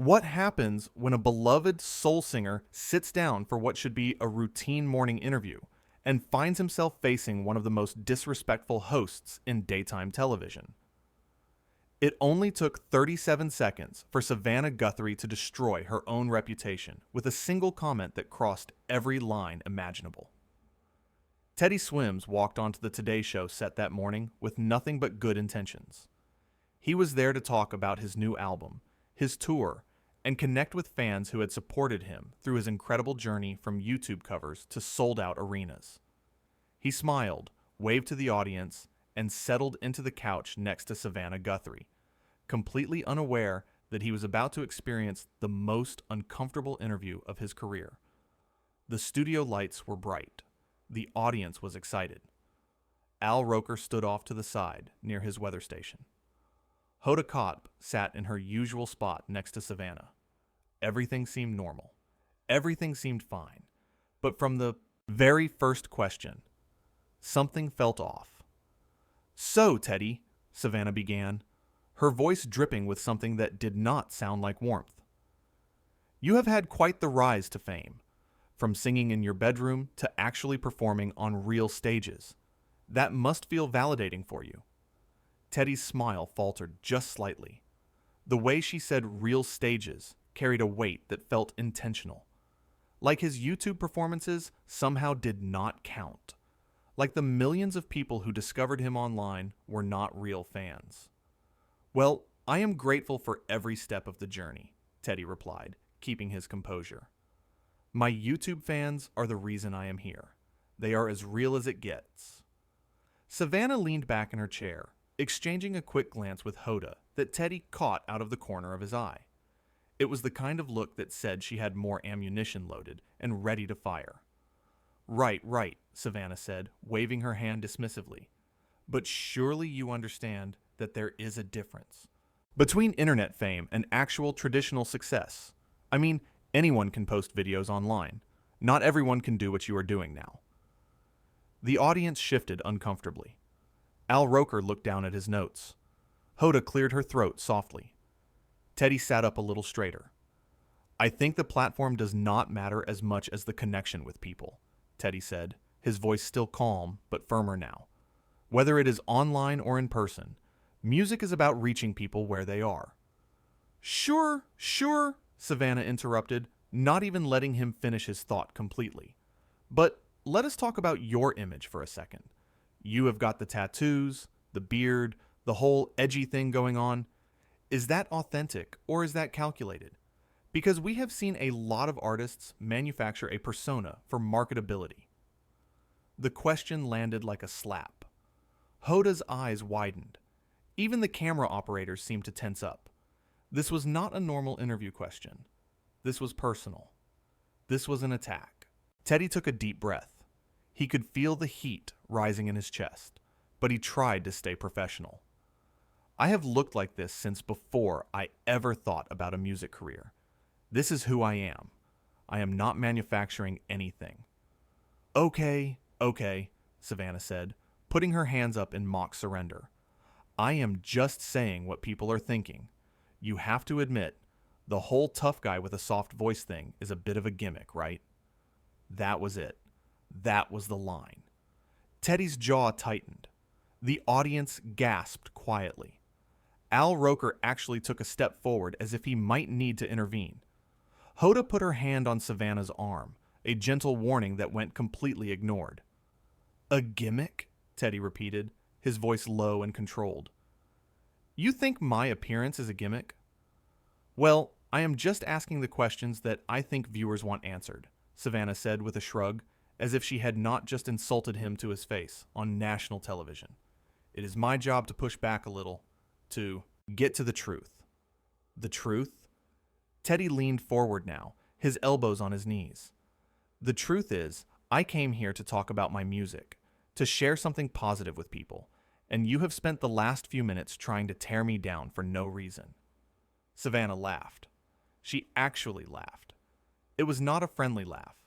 What happens when a beloved soul singer sits down for what should be a routine morning interview and finds himself facing one of the most disrespectful hosts in daytime television? It only took 37 seconds for Savannah Guthrie to destroy her own reputation with a single comment that crossed every line imaginable. Teddy Swims walked onto the Today Show set that morning with nothing but good intentions. He was there to talk about his new album, his tour, and connect with fans who had supported him through his incredible journey from YouTube covers to sold-out arenas. He smiled, waved to the audience, and settled into the couch next to Savannah Guthrie, completely unaware that he was about to experience the most uncomfortable interview of his career. The studio lights were bright. The audience was excited. Al Roker stood off to the side near his weather station. Hoda Kotb sat in her usual spot next to Savannah. Everything seemed normal. Everything seemed fine. But from the very first question, something felt off. "So, Teddy," Savannah began, her voice dripping with something that did not sound like warmth. "You have had quite the rise to fame, from singing in your bedroom to actually performing on real stages. That must feel validating for you." Teddy's smile faltered just slightly. The way she said real stages carried a weight that felt intentional. Like his YouTube performances somehow did not count. Like the millions of people who discovered him online were not real fans. "Well, I am grateful for every step of the journey," Teddy replied, keeping his composure. "My YouTube fans are the reason I am here. They are as real as it gets." Savannah leaned back in her chair, exchanging a quick glance with Hoda that Teddy caught out of the corner of his eye. It was the kind of look that said she had more ammunition loaded and ready to fire. Right, Savannah said, waving her hand dismissively. "But surely you understand that there is a difference between internet fame and actual traditional success. I mean, anyone can post videos online. Not everyone can do what you are doing now." The audience shifted uncomfortably. Al Roker looked down at his notes. Hoda cleared her throat softly. Teddy sat up a little straighter. "I think the platform does not matter as much as the connection with people," Teddy said, his voice still calm but firmer now. "Whether it is online or in person, music is about reaching people where they are." Sure, Savannah interrupted, not even letting him finish his thought completely. "But let us talk about your image for a second. You have got the tattoos, the beard, the whole edgy thing going on. Is that authentic or is that calculated? Because we have seen a lot of artists manufacture a persona for marketability." The question landed like a slap. Hoda's eyes widened. Even the camera operators seemed to tense up. This was not a normal interview question. This was personal. This was an attack. Teddy took a deep breath. He could feel the heat rising in his chest, but he tried to stay professional. "I have looked like this since before I ever thought about a music career. This is who I am. I am not manufacturing anything." Okay, Savannah said, putting her hands up in mock surrender. "I am just saying what people are thinking. You have to admit, the whole tough guy with a soft voice thing is a bit of a gimmick, right?" That was it. That was the line. Teddy's jaw tightened. The audience gasped quietly. Al Roker actually took a step forward as if he might need to intervene. Hoda put her hand on Savannah's arm, a gentle warning that went completely ignored. "A gimmick?" Teddy repeated, his voice low and controlled. "You think my appearance is a gimmick?" "Well, I am just asking the questions that I think viewers want answered," Savannah said with a shrug, as if she had not just insulted him to his face on national television. "It is my job to push back a little, to get to the truth." "The truth?" Teddy leaned forward now, his elbows on his knees. "The truth is, I came here to talk about my music, to share something positive with people, and you have spent the last few minutes trying to tear me down for no reason." Savannah laughed. She actually laughed. It was not a friendly laugh.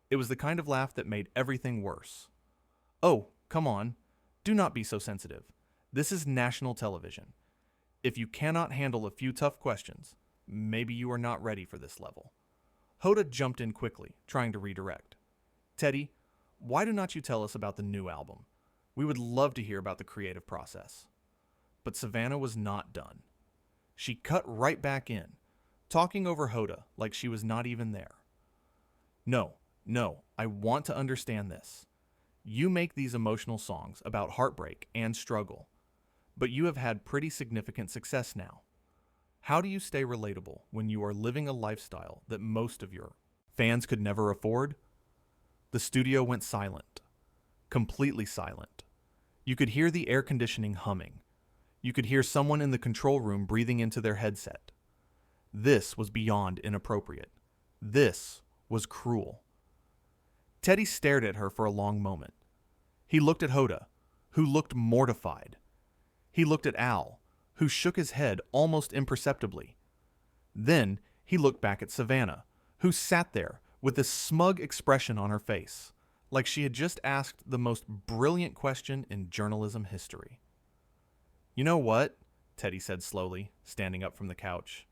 It was the kind of laugh that made everything worse. "Oh, come on. Do not be so sensitive. This is national television. If you cannot handle a few tough questions, Maybe you are not ready for this level. Hoda jumped in quickly, trying to redirect. Teddy, why do not you tell us about the new album? We would love to hear about the creative process. But Savannah was not done. She cut right back in, talking over Hoda like she was not even there. No, I want to understand this. You make these emotional songs about heartbreak and struggle, but you have had pretty significant success now. How do you stay relatable when you are living a lifestyle that most of your fans could never afford? The studio went silent, completely silent. You could hear the air conditioning humming. You could hear someone in the control room breathing into their headset. This was beyond inappropriate. This was cruel. Teddy stared at her for a long moment. He looked at Hoda, who looked mortified. He looked at Al, who shook his head almost imperceptibly. Then he looked back at Savannah, who sat there with this smug expression on her face, like she had just asked the most brilliant question in journalism history. You know what? Teddy said slowly, standing up from the couch.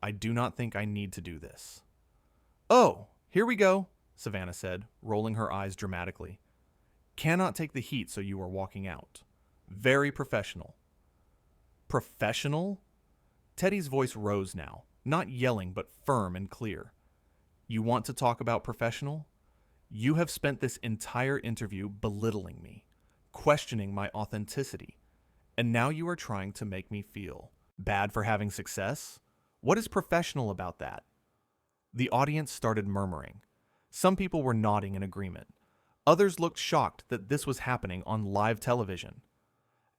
I do not think I need to do this. Oh, here we go, Savannah said, rolling her eyes dramatically. Cannot take the heat, so you are walking out. Very professional. Professional? Teddy's voice rose now, not yelling but firm and clear. You want to talk about professional? You have spent this entire interview belittling me, questioning my authenticity, and now you are trying to make me feel bad for having success? What is professional about that? The audience started murmuring. Some people were nodding in agreement. Others looked shocked that this was happening on live television.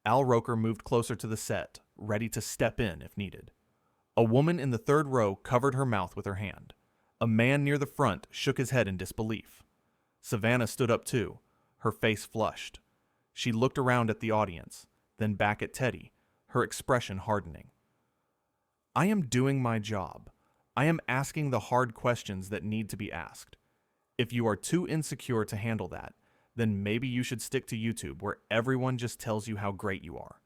Al Roker moved closer to the set, ready to step in if needed. A woman in the third row covered her mouth with her hand. A man near the front shook his head in disbelief. Savannah stood up too, her face flushed. She looked around at the audience, then back at Teddy, her expression hardening. I am doing my job. I am asking the hard questions that need to be asked. If you are too insecure to handle that, then maybe you should stick to YouTube where everyone just tells you how great you are.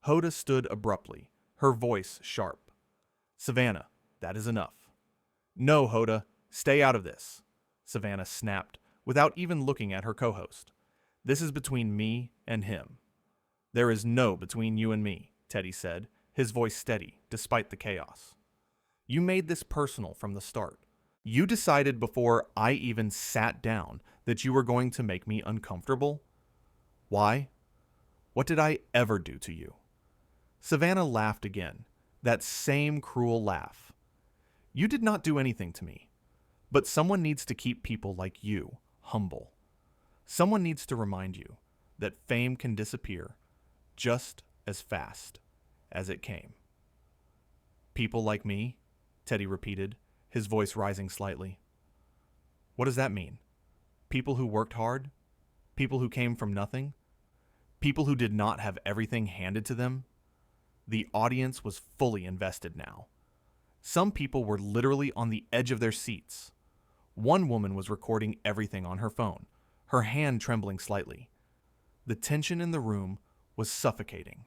Hoda stood abruptly, her voice sharp. Savannah, that is enough. No, Hoda, stay out of this, Savannah snapped without even looking at her co-host. This is between me and him. There is no between you and me, Teddy said, his voice steady despite the chaos. You made this personal from the start. You decided before I even sat down that you were going to make me uncomfortable? Why? What did I ever do to you? Savannah laughed again, that same cruel laugh. You did not do anything to me, but someone needs to keep people like you humble. Someone needs to remind you that fame can disappear just as fast as it came. People like me? Teddy repeated, his voice rising slightly. What does that mean? People who worked hard? People who came from nothing? People who did not have everything handed to them? The audience was fully invested now. Some people were literally on the edge of their seats. One woman was recording everything on her phone, her hand trembling slightly. The tension in the room was suffocating.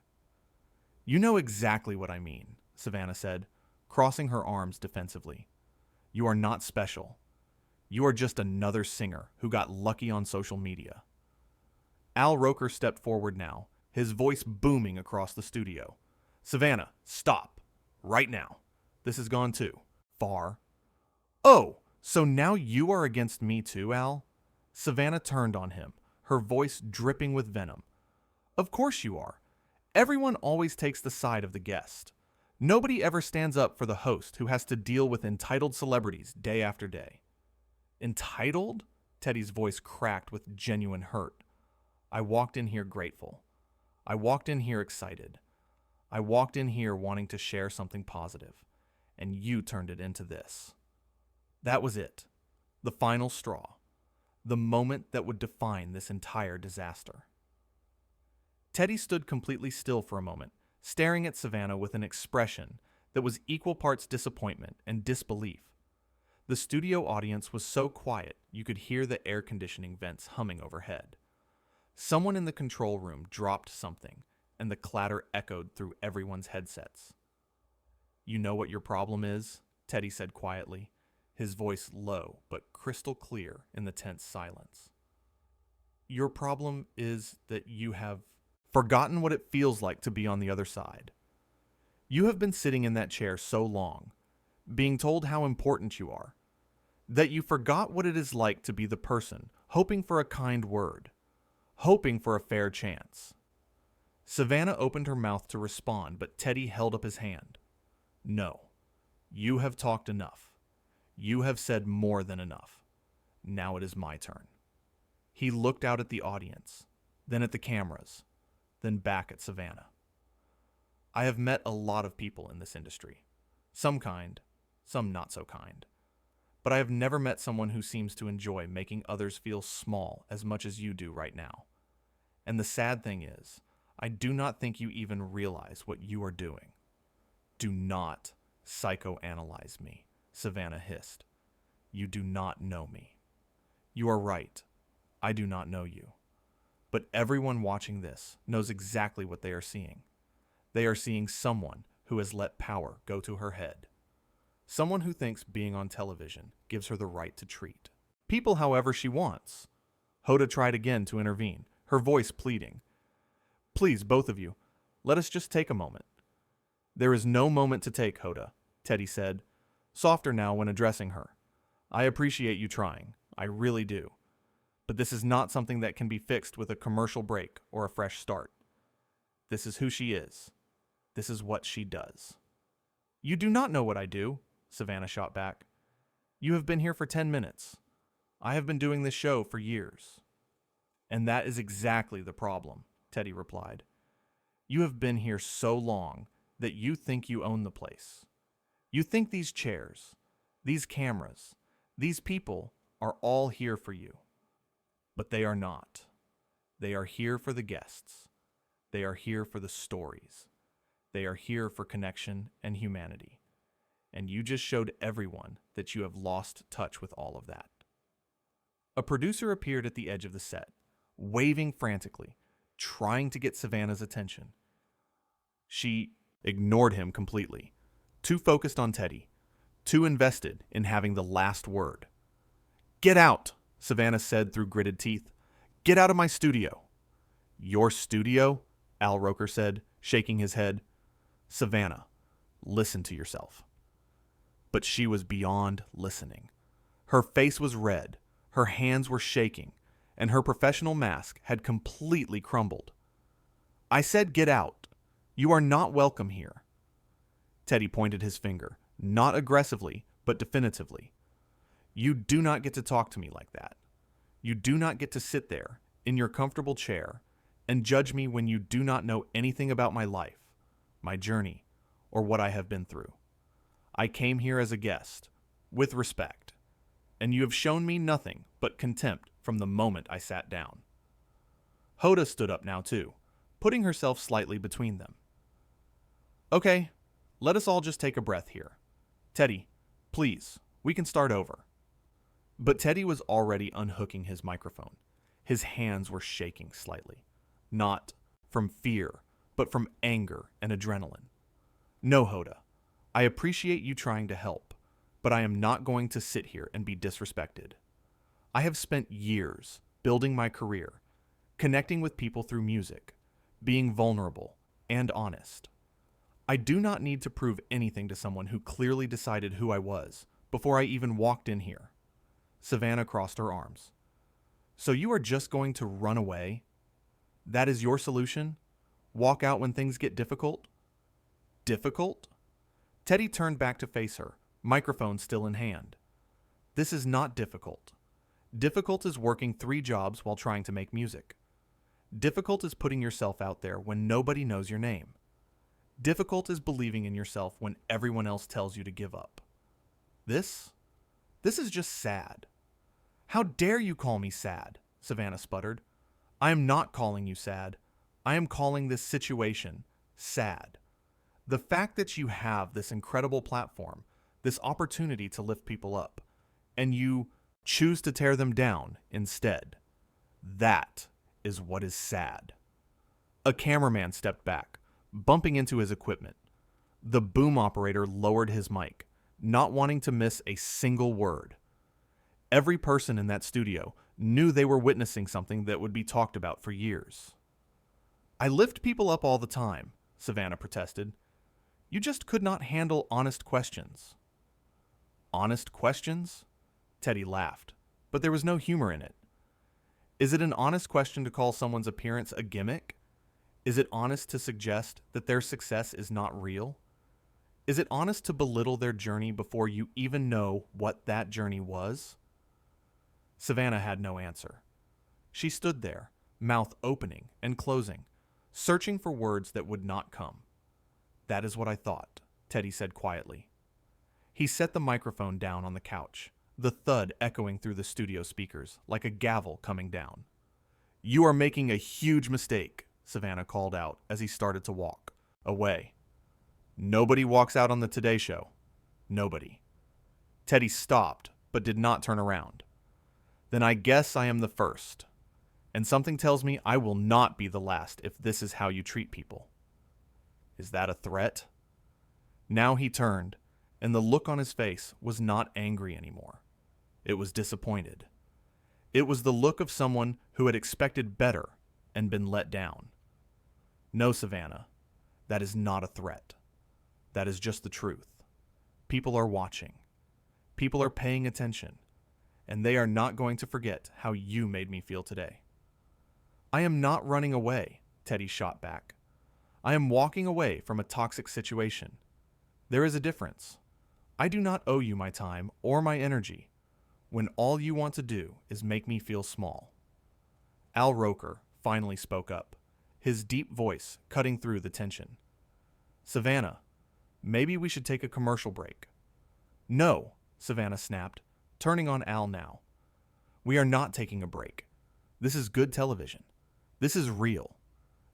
You know exactly what I mean, Savannah said, crossing her arms defensively. You are not special. You are just another singer who got lucky on social media. Al Roker stepped forward now, his voice booming across the studio. Savannah, stop. Right now. This has gone too far. Oh, so now you are against me too, Al? Savannah turned on him, her voice dripping with venom. Of course you are. Everyone always takes the side of the guest. Nobody ever stands up for the host who has to deal with entitled celebrities day after day. Entitled? Teddy's voice cracked with genuine hurt. I walked in here grateful. I walked in here excited. I walked in here wanting to share something positive, and you turned it into this. That was it. The final straw. The moment that would define this entire disaster. Teddy stood completely still for a moment, staring at Savannah with an expression that was equal parts disappointment and disbelief. The studio audience was so quiet you could hear the air conditioning vents humming overhead. Someone in the control room dropped something, and the clatter echoed through everyone's headsets. You know what your problem is? Teddy said quietly, his voice low but crystal clear in the tense silence. Your problem is that you have forgotten what it feels like to be on the other side. You have been sitting in that chair so long, being told how important you are, that you forgot what it is like to be the person hoping for a kind word, hoping for a fair chance. Savannah opened her mouth to respond, but Teddy held up his hand. No, you have talked enough. You have said more than enough. Now it is my turn. He looked out at the audience, then at the cameras, then back at Savannah. I have met a lot of people in this industry. Some kind, some not so kind. But I have never met someone who seems to enjoy making others feel small as much as you do right now. And the sad thing is, I do not think you even realize what you are doing. Do not psychoanalyze me, Savannah hissed. You do not know me. You are right. I do not know you. But everyone watching this knows exactly what they are seeing. They are seeing someone who has let power go to her head. Someone who thinks being on television gives her the right to treat people however she wants. Hoda tried again to intervene, her voice pleading. Please, both of you, let us just take a moment. There is no moment to take, Hoda, Teddy said, softer now when addressing her. I appreciate you trying. I really do. But this is not something that can be fixed with a commercial break or a fresh start. This is who she is. This is what she does. You do not know what I do, Savannah shot back. You have been here for 10 minutes. I have been doing this show for years. And that is exactly the problem, Teddy replied. You have been here so long that you think you own the place. You think these chairs, these cameras, these people are all here for you. But they are not. They are here for the guests. They are here for the stories. They are here for connection and humanity. And you just showed everyone that you have lost touch with all of that. A producer appeared at the edge of the set, waving frantically, trying to get Savannah's attention. She ignored him completely, too focused on Teddy, too invested in having the last word. Get out, Savannah said through gritted teeth. Get out of my studio. Your studio? Al Roker said, shaking his head. Savannah, listen to yourself. But she was beyond listening. Her face was red, her hands were shaking, and her professional mask had completely crumbled. I said get out. You are not welcome here. Teddy pointed his finger, not aggressively, but definitively. You do not get to talk to me like that. You do not get to sit there, in your comfortable chair, and judge me when you do not know anything about my life, my journey, or what I have been through. I came here as a guest, with respect, and you have shown me nothing but contempt from the moment I sat down. Hoda stood up now too, putting herself slightly between them. Okay, let us all just take a breath here. Teddy, please, we can start over. But Teddy was already unhooking his microphone. His hands were shaking slightly, not from fear, but from anger and adrenaline. No, Hoda, I appreciate you trying to help, but I am not going to sit here and be disrespected. I have spent years building my career, connecting with people through music, being vulnerable and honest. I do not need to prove anything to someone who clearly decided who I was before I even walked in here. Savannah crossed her arms. So you are just going to run away? That is your solution? Walk out when things get difficult? Difficult? Teddy turned back to face her, microphone still in hand. This is not difficult. Difficult is working 3 jobs while trying to make music. Difficult is putting yourself out there when nobody knows your name. Difficult is believing in yourself when everyone else tells you to give up. This is just sad. How dare you call me sad? Savannah sputtered. I am not calling you sad. I am calling this situation sad. The fact that you have this incredible platform, this opportunity to lift people up, and you choose to tear them down instead. That is what is sad. A cameraman stepped back, bumping into his equipment. The boom operator lowered his mic, not wanting to miss a single word. Every person in that studio knew they were witnessing something that would be talked about for years. "I lift people up all the time," Savannah protested. "You just could not handle honest questions." "Honest questions?" Teddy laughed, but there was no humor in it. Is it an honest question to call someone's appearance a gimmick? Is it honest to suggest that their success is not real? Is it honest to belittle their journey before you even know what that journey was? Savannah had no answer. She stood there, mouth opening and closing, searching for words that would not come. "That is what I thought," Teddy said quietly. He set the microphone down on the couch, the thud echoing through the studio speakers like a gavel coming down. "You are making a huge mistake," Savannah called out as he started to walk away. "Nobody walks out on the Today Show. Nobody." Teddy stopped, but did not turn around. "Then I guess I am the first. And something tells me I will not be the last if this is how you treat people." Is that a threat? Now he turned, and the look on his face was not angry anymore. It was disappointed. It was the look of someone who had expected better and been let down. "No, Savannah, that is not a threat. That is just the truth. People are watching. People are paying attention, and they are not going to forget how you made me feel today." "I am not running away," Teddy shot back. "I am walking away from a toxic situation. There is a difference. I do not owe you my time or my energy when all you want to do is make me feel small." Al Roker finally spoke up, his deep voice cutting through the tension. "Savannah, maybe we should take a commercial break." "No," Savannah snapped, turning on Al now. "We are not taking a break. This is good television. This is real."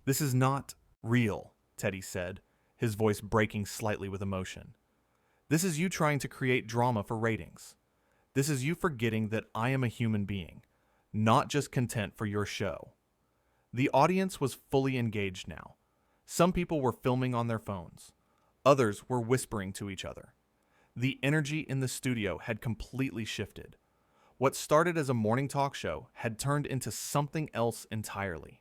"This is not real," Teddy said, his voice breaking slightly with emotion. "This is you trying to create drama for ratings. This is you forgetting that I am a human being, not just content for your show." The audience was fully engaged now. Some people were filming on their phones. Others were whispering to each other. The energy in the studio had completely shifted. What started as a morning talk show had turned into something else entirely.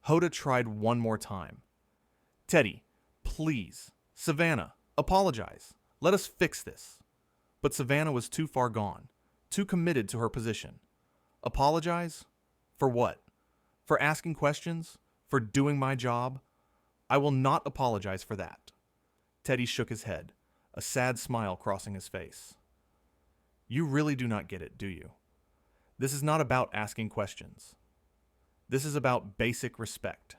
Hoda tried one more time. "Teddy, please. Savannah, apologize. Let us fix this." But Savannah was too far gone, too committed to her position. Apologize? For what? For asking questions? For doing my job? I will not apologize for that. Teddy shook his head, a sad smile crossing his face. "You really do not get it, do you? This is not about asking questions. This is about basic respect.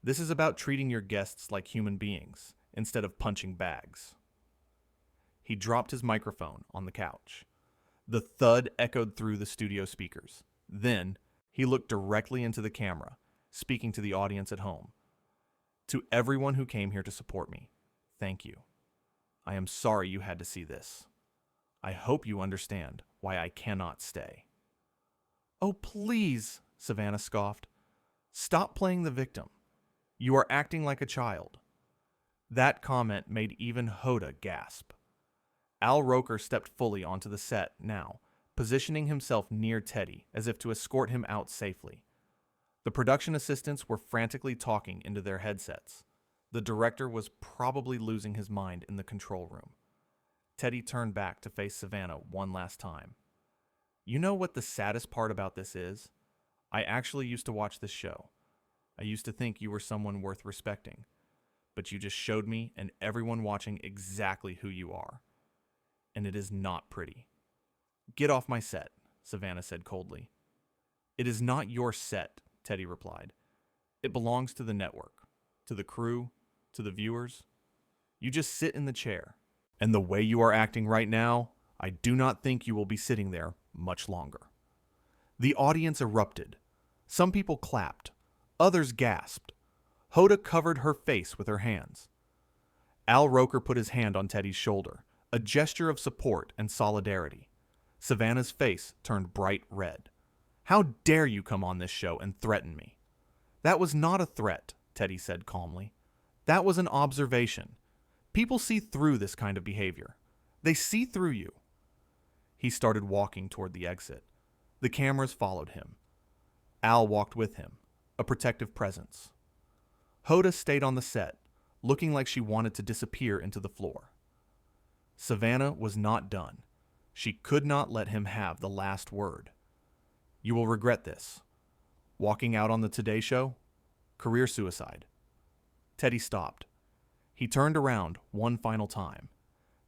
This is about treating your guests like human beings instead of punching bags." He dropped his microphone on the couch. The thud echoed through the studio speakers. Then, he looked directly into the camera, speaking to the audience at home. "To everyone who came here to support me, thank you. I am sorry you had to see this. I hope you understand why I cannot stay." "Oh, please," Savannah scoffed. "Stop playing the victim. You are acting like a child." That comment made even Hoda gasp. Al Roker stepped fully onto the set now, positioning himself near Teddy as if to escort him out safely. The production assistants were frantically talking into their headsets. The director was probably losing his mind in the control room. Teddy turned back to face Savannah one last time. "You know what the saddest part about this is? I actually used to watch this show. I used to think you were someone worth respecting. But you just showed me and everyone watching exactly who you are. And it is not pretty." "Get off my set," Savannah said coldly. "It is not your set," Teddy replied. "It belongs to the network, to the crew, to the viewers. You just sit in the chair. And the way you are acting right now, I do not think you will be sitting there much longer." The audience erupted. Some people clapped. Others gasped. Hoda covered her face with her hands. Al Roker put his hand on Teddy's shoulder, a gesture of support and solidarity. Savannah's face turned bright red. "How dare you come on this show and threaten me?" "That was not a threat," Teddy said calmly. "That was an observation. People see through this kind of behavior. They see through you. He started walking toward the exit. The cameras followed him. Al walked with him, a protective presence. Hoda stayed on the set, looking like she wanted to disappear into the floor. Savannah was not done. She could not let him have the last word. You will regret this. Walking out on the Today Show? Career suicide. Teddy stopped. He turned around one final time.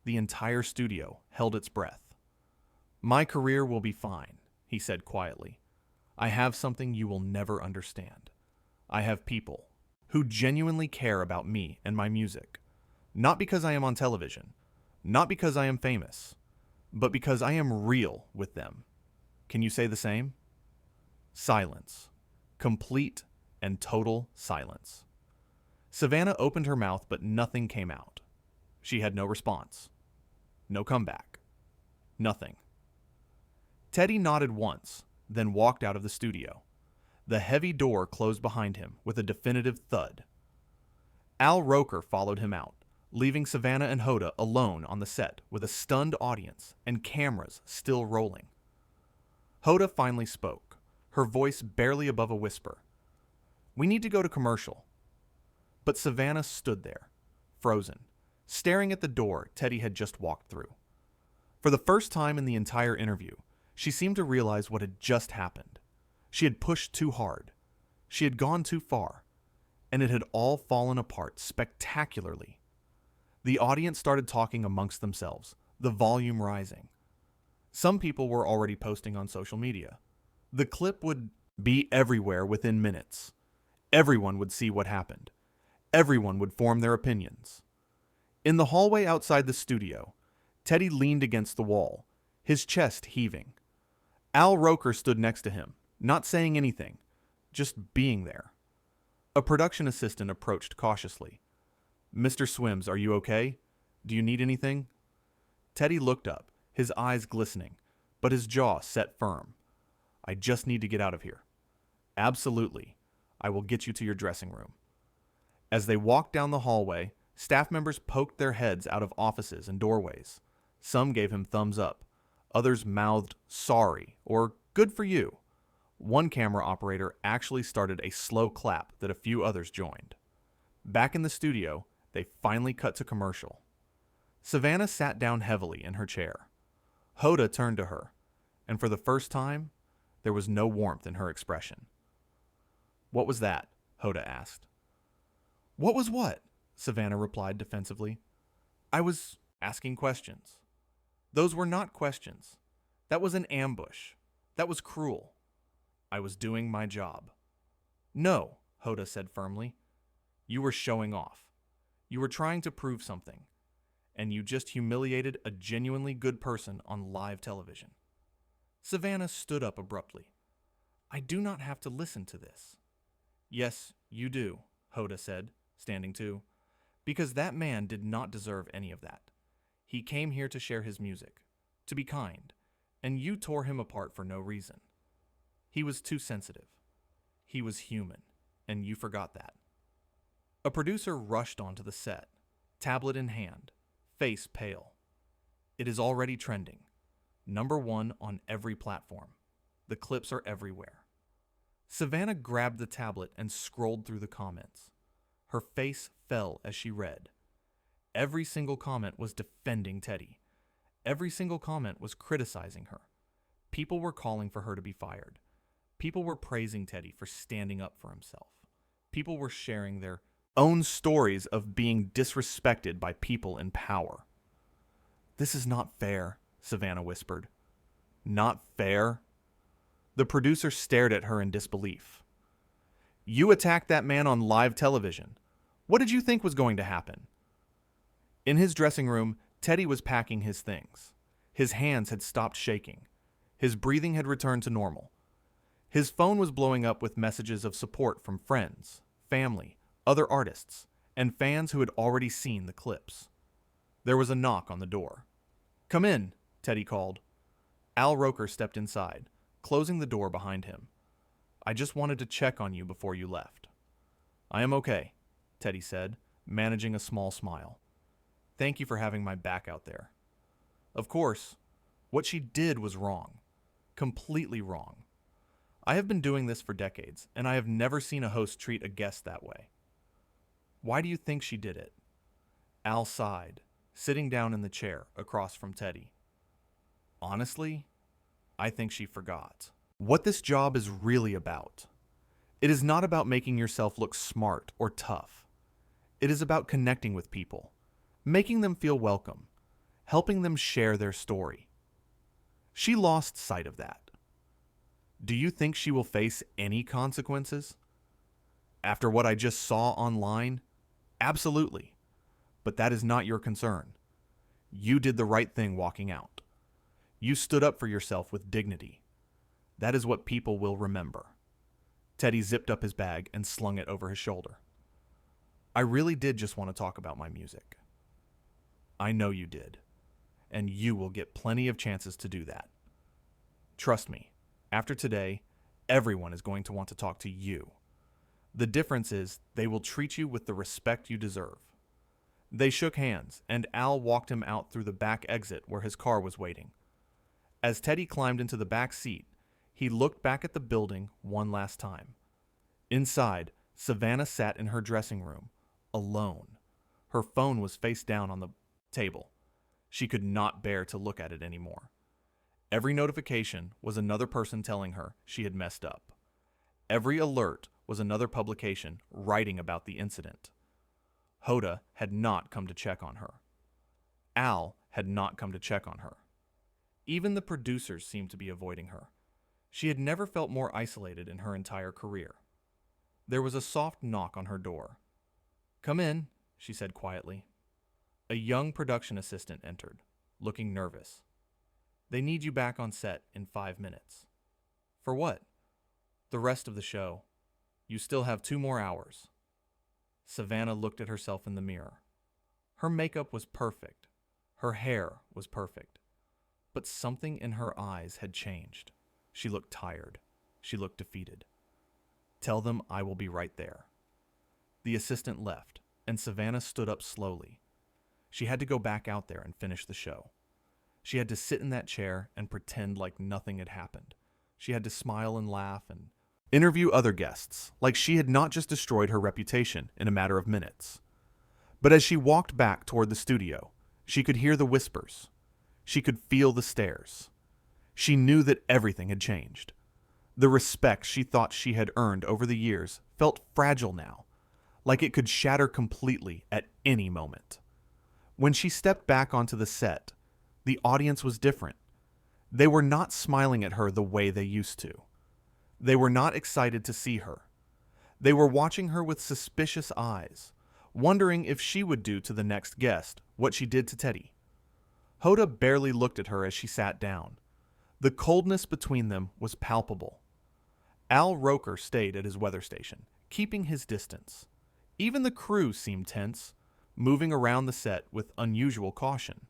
The entire studio held its breath. My career will be fine, he said quietly. I have something you will never understand. I have people who genuinely care about me and my music. Not because I am on television, not because I am famous, but because I am real with them. Can you say the same? Silence. Complete and total silence. Savannah opened her mouth, but nothing came out. She had no response. No comeback. Nothing. Teddy nodded once, then walked out of the studio. The heavy door closed behind him with a definitive thud. Al Roker followed him out, leaving Savannah and Hoda alone on the set with a stunned audience and cameras still rolling. Hoda finally spoke, her voice barely above a whisper. We need to go to commercial. But Savannah stood there, frozen, staring at the door Teddy had just walked through. For the first time in the entire interview, she seemed to realize what had just happened. She had pushed too hard. She had gone too far. And it had all fallen apart spectacularly. The audience started talking amongst themselves, the volume rising. Some people were already posting on social media. The clip would be everywhere within minutes. Everyone would see what happened. Everyone would form their opinions. In the hallway outside the studio, Teddy leaned against the wall, his chest heaving. Al Roker stood next to him, not saying anything, just being there. A production assistant approached cautiously. Mr. Swims, are you okay? Do you need anything? Teddy looked up, his eyes glistening, but his jaw set firm. I just need to get out of here. Absolutely. I will get you to your dressing room. As they walked down the hallway, staff members poked their heads out of offices and doorways. Some gave him thumbs up. Others mouthed, sorry, or good for you. One camera operator actually started a slow clap that a few others joined. Back in the studio, they finally cut to commercial. Savannah sat down heavily in her chair. Hoda turned to her, and for the first time, there was no warmth in her expression. What was that? Hoda asked. What was what? Savannah replied defensively. I was asking questions. Those were not questions. That was an ambush. That was cruel. I was doing my job. No, Hoda said firmly. You were showing off. You were trying to prove something. And you just humiliated a genuinely good person on live television. Savannah stood up abruptly. I do not have to listen to this. Yes, you do, Hoda said, standing too, because that man did not deserve any of that. He came here to share his music, to be kind, and you tore him apart for no reason. He was too sensitive. He was human, and you forgot that. A producer rushed onto the set, tablet in hand, face pale. It is already trending. #1 on every platform. The clips are everywhere. Savannah grabbed the tablet and scrolled through the comments. Her face fell as she read. Every single comment was defending Teddy. Every single comment was criticizing her. People were calling for her to be fired. People were praising Teddy for standing up for himself. People were sharing their own stories of being disrespected by people in power. This is not fair, Savannah whispered. Not fair? The producer stared at her in disbelief. You attacked that man on live television. What did you think was going to happen? In his dressing room, Teddy was packing his things. His hands had stopped shaking. His breathing had returned to normal. His phone was blowing up with messages of support from friends, family, other artists, and fans who had already seen the clips. There was a knock on the door. Come in, Teddy called. Al Roker stepped inside, closing the door behind him. I just wanted to check on you before you left. I am okay, Teddy said, managing a small smile. Thank you for having my back out there. Of course, what she did was wrong. Completely wrong. I have been doing this for decades, and I have never seen a host treat a guest that way. Why do you think she did it? Al sighed, sitting down in the chair across from Teddy. Honestly, I think she forgot. What this job is really about. It is not about making yourself look smart or tough. It is about connecting with people, making them feel welcome, helping them share their story. She lost sight of that. Do you think she will face any consequences? After what I just saw online? Absolutely. But that is not your concern. You did the right thing walking out. You stood up for yourself with dignity. That is what people will remember. Teddy zipped up his bag and slung it over his shoulder. I really did just want to talk about my music. I know you did. And you will get plenty of chances to do that. Trust me, after today, everyone is going to want to talk to you. The difference is they will treat you with the respect you deserve. They shook hands, and Al walked him out through the back exit where his car was waiting. As Teddy climbed into the back seat, he looked back at the building one last time. Inside, Savannah sat in her dressing room, alone. Her phone was face down on the table. She could not bear to look at it anymore. Every notification was another person telling her she had messed up. Every alert was another publication writing about the incident. Hoda had not come to check on her. Al had not come to check on her. Even the producers seemed to be avoiding her. She had never felt more isolated in her entire career. There was a soft knock on her door. "Come in," she said quietly. A young production assistant entered, looking nervous. "They need you back on set in 5 minutes." "For what?" "The rest of the show. You still have 2 more hours." Savannah looked at herself in the mirror. Her makeup was perfect. Her hair was perfect. But something in her eyes had changed. She looked tired. She looked defeated. "Tell them I will be right there." The assistant left, and Savannah stood up slowly. She had to go back out there and finish the show. She had to sit in that chair and pretend like nothing had happened. She had to smile and laugh and interview other guests, like she had not just destroyed her reputation in a matter of minutes. But as she walked back toward the studio, she could hear the whispers. She could feel the stares. She knew that everything had changed. The respect she thought she had earned over the years felt fragile now, like it could shatter completely at any moment. When she stepped back onto the set, the audience was different. They were not smiling at her the way they used to. They were not excited to see her. They were watching her with suspicious eyes, wondering if she would do to the next guest what she did to Teddy. Hoda barely looked at her as she sat down. The coldness between them was palpable. Al Roker stayed at his weather station, keeping his distance. Even the crew seemed tense, moving around the set with unusual caution.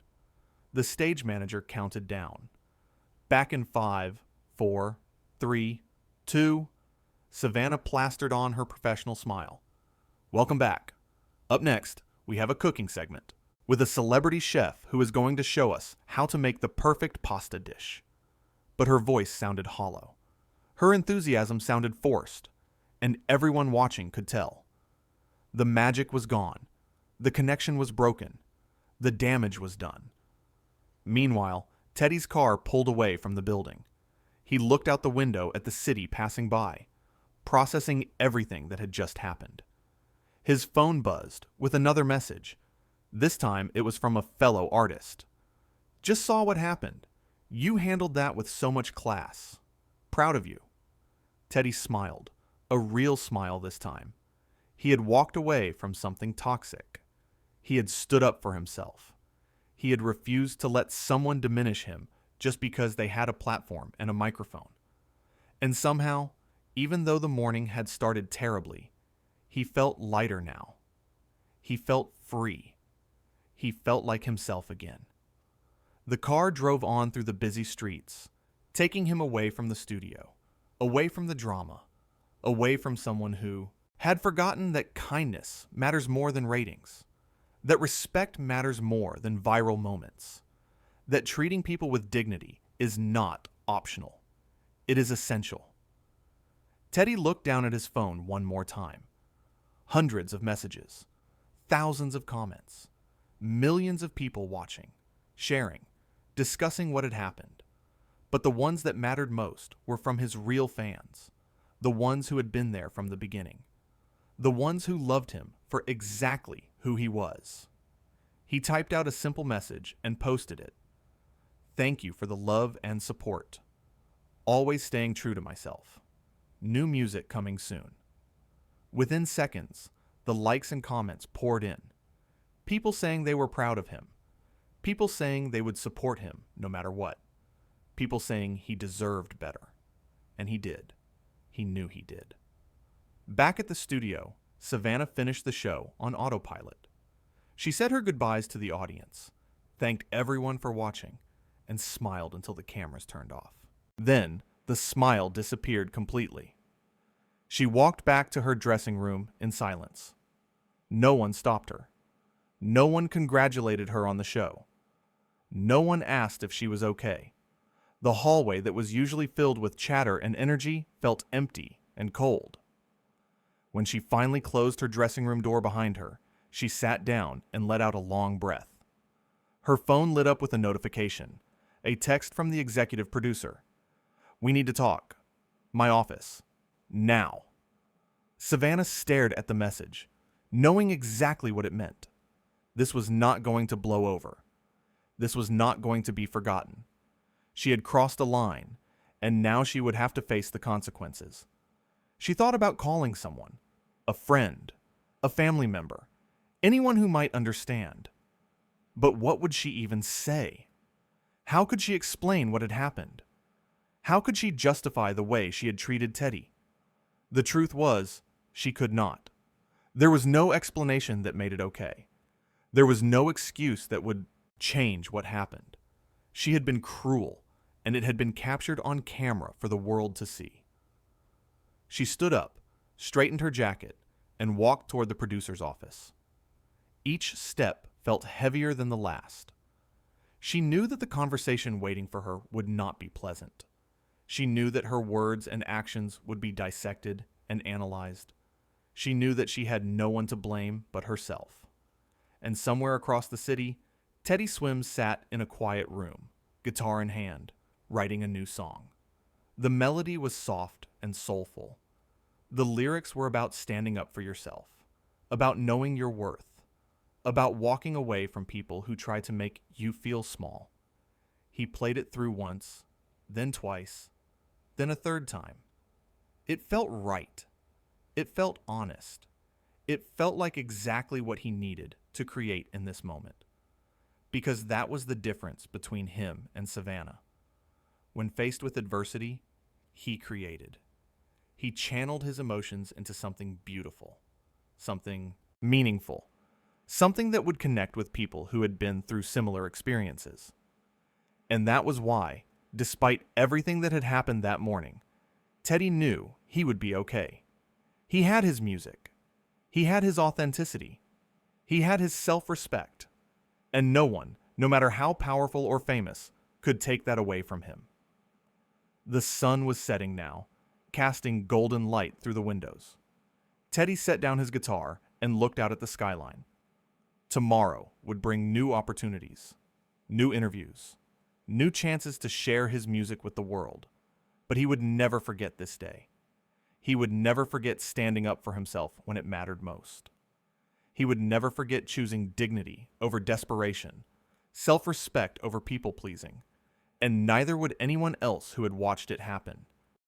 The stage manager counted down. Back in 5, 4, 3, 2. Savannah plastered on her professional smile. "Welcome back. Up next, we have a cooking segment with a celebrity chef who is going to show us how to make the perfect pasta dish." But her voice sounded hollow. Her enthusiasm sounded forced, and everyone watching could tell. The magic was gone. The connection was broken. The damage was done. Meanwhile, Teddy's car pulled away from the building. He looked out the window at the city passing by, processing everything that had just happened. His phone buzzed with another message. This time it was from a fellow artist. "Just saw what happened. You handled that with so much class. Proud of you." Teddy smiled, a real smile this time. He had walked away from something toxic. He had stood up for himself. He had refused to let someone diminish him just because they had a platform and a microphone. And somehow, even though the morning had started terribly, he felt lighter now. He felt free. He felt like himself again. The car drove on through the busy streets, taking him away from the studio, away from the drama, away from someone who had forgotten that kindness matters more than ratings. that respect matters more than viral moments, that treating people with dignity is not optional. It is essential. Teddy looked down at his phone one more time. Hundreds of messages, thousands of comments, millions of people watching, sharing, discussing what had happened. But the ones that mattered most were from his real fans, the ones who had been there from the beginning, the ones who loved him for exactly who he was. He typed out a simple message and posted it. Thank you for the love and support. Always staying true to myself. New music coming soon. Within seconds, the likes and comments poured in. People saying they were proud of him. People saying they would support him no matter what. People saying he deserved better. And he did. He knew he did. Back at the studio, Savannah finished the show on autopilot. She said her goodbyes to the audience, thanked everyone for watching, and smiled until the cameras turned off. Then, the smile disappeared completely. She walked back to her dressing room in silence. No one stopped her. No one congratulated her on the show. No one asked if she was okay. The hallway that was usually filled with chatter and energy felt empty and cold. When she finally closed her dressing room door behind her, she sat down and let out a long breath. Her phone lit up with a notification, a text from the executive producer. We need to talk. My office. Now. Savannah stared at the message, knowing exactly what it meant. This was not going to blow over. This was not going to be forgotten. She had crossed a line, and now she would have to face the consequences. She thought about calling someone, a friend, a family member, anyone who might understand. But what would she even say? How could she explain what had happened? How could she justify the way she had treated Teddy? The truth was, she could not. There was no explanation that made it okay. There was no excuse that would change what happened. She had been cruel, and it had been captured on camera for the world to see. She stood up, straightened her jacket, and walked toward the producer's office. Each step felt heavier than the last. She knew that the conversation waiting for her would not be pleasant. She knew that her words and actions would be dissected and analyzed. She knew that she had no one to blame but herself. And somewhere across the city, Teddy Swims sat in a quiet room, guitar in hand, writing a new song. The melody was soft and soulful. The lyrics were about standing up for yourself, about knowing your worth, about walking away from people who try to make you feel small. He played it through once, then twice, then a third time. It felt right. It felt honest. It felt like exactly what he needed to create in this moment. Because that was the difference between him and Savannah. When faced with adversity, he created. He channeled his emotions into something beautiful, something meaningful, something that would connect with people who had been through similar experiences. And that was why, despite everything that had happened that morning, Teddy knew he would be okay. He had his music. He had his authenticity. He had his self-respect. And no one, no matter how powerful or famous, could take that away from him. The sun was setting now, casting golden light through the windows. Teddy set down his guitar and looked out at the skyline. Tomorrow would bring new opportunities, new interviews, new chances to share his music with the world. But he would never forget this day. He would never forget standing up for himself when it mattered most. He would never forget choosing dignity over desperation, self-respect over people-pleasing, and neither would anyone else who had watched it happen.